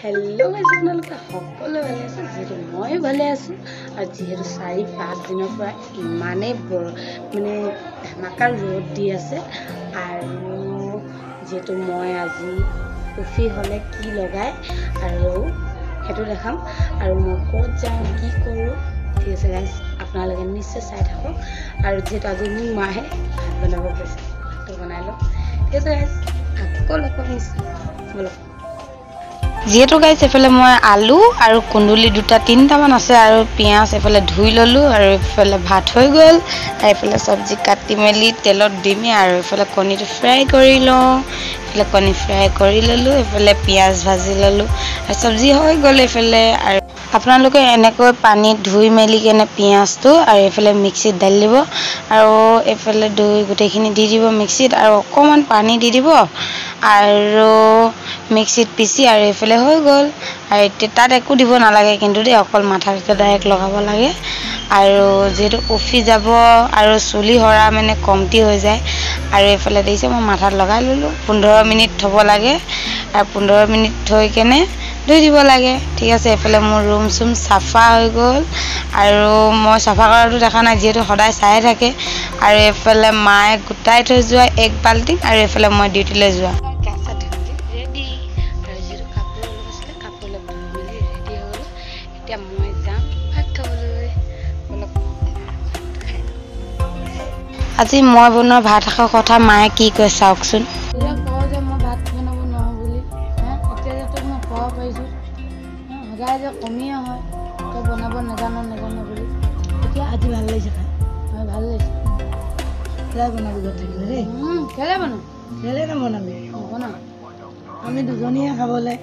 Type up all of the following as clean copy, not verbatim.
hello guys আপোনালোকে সকলো ভালে আছে যেটো মই ভালে আছো আৰু যেটো 4-5 দিনৰ পৰা ইমানে মানে ধামাকাৰ ৰ'দ দি আছে আৰু যেটো মই আজি কফি হলে কি লগাই আৰু হেতু দেখাম আৰু মই ক'ত যাম কি কৰো ঠিক আছে গাইস আপোনালোকে নিশ্চয় চাই থাকক আৰু যেটো আজি মোৰ মাহে ভাত বনাব গৈছে তো বনাই ল ঠিক আছে গাইস আকৌ লগ পাইছো বলো যেটো গাইস এফালে মই আলু আৰু কুন্দুলি দুটা তিনটা মান আছে আৰু পিয়াজ এফালে ধুই ললো আৰু এফালে ভাত হৈ গল এফালে সবজি কাটি মেলি তেলত দিমি আৰু এফালে কণীটো ফ্ৰাই কৰি ল এফালে কণী ফ্ৰাই কৰি ললো এফালে পিয়াজ ভাজি ললো আৰু সবজি হৈ গল এফালে আৰু আপোনালোকে এনেকৈ পানী ধুই মেলি কেনে পিয়াজটো আৰু এফালে মিক্সিত ঢালি দিব আৰু এফালে দৈ গুটেখিনি দি দিব মিক্সিত আৰু অকমান পানী দি দিব আৰু মিক্সিত পিসি আৰু এফালে হৈ গল আৰু তাত একো দিব নালাগে কিন্তু দে অকল মাথাতে ডাইৰেক্ট লগাব লাগে আৰু যেটো উফি যাব আৰু চুলি হৰা মানে কমটি হৈ যায় আৰু এফালে দেইছে মই মাথাত লগাই ললো 15 মিনিট থব লাগে আৰু 15 মিনিট থৈ কেনে ধুই দিব লাগে ঠিক আছে এফালে মোৰ ৰুম সুম সাফা হৈ গল আৰু মই সাফা কৰাটো দেখা নাই যেটো সদায় চাই থাকে আৰু এফালে মায়ে গুটাই থৈ যোৱা এক বালটি আৰু এফালে মই ডিউটিলৈ যোৱা ৰেডি আৰু যেটো কাপোৰ অলপ আছিল কাপোৰ অলপ ধুই মেলি ৰেডি হৈ গল এতিয়া মই যাম ভাত খাবলৈ অলপ খাই আজি মই বনোৱা ভাত খাওয়া কথা মায়ে কি কয় চাওকচোন এতিয়া কও যে মই ভাত বনাব নহয় বুলি এতিয়া যে মই কোৱা পাইছো সদায় যে কমিয়ে হয় তো বনাব নাজানো বুলি এতিয়া আজি ভাল লাগিছে খাই ভাল লাগিছে কেলে বনাবি থাকিলে রে কেলে বনাও কেলে না বনাবি বনা আমি দুজনীয়ে খাবলে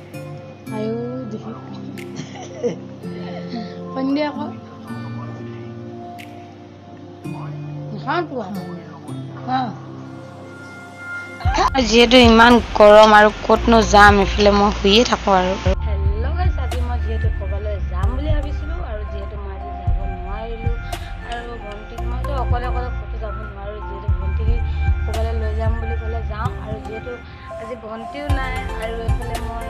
আয়ো দেখি পন্দিয়া কো খাওঁতো যেহেতু ইমান গৰম আৰু কতনো যাম এফালে মই শুইয়ে থাকো আৰু হেল্লো গাইস আজি মই যেহেতু কবালৈ যাম বুলি ভাবিছিলো আৰু যেহেতু মই আজি যাব নোৱাৰিলো আৰু ভন্টিক মইতো অকলে কতো যাব নোৱাৰো যেহেতু ভন্টিক কবালৈ লৈ যাম বুলি ক'লে যাওঁ আৰু যেহেতু আজি ভন্টিও নাই আৰু এফালে মই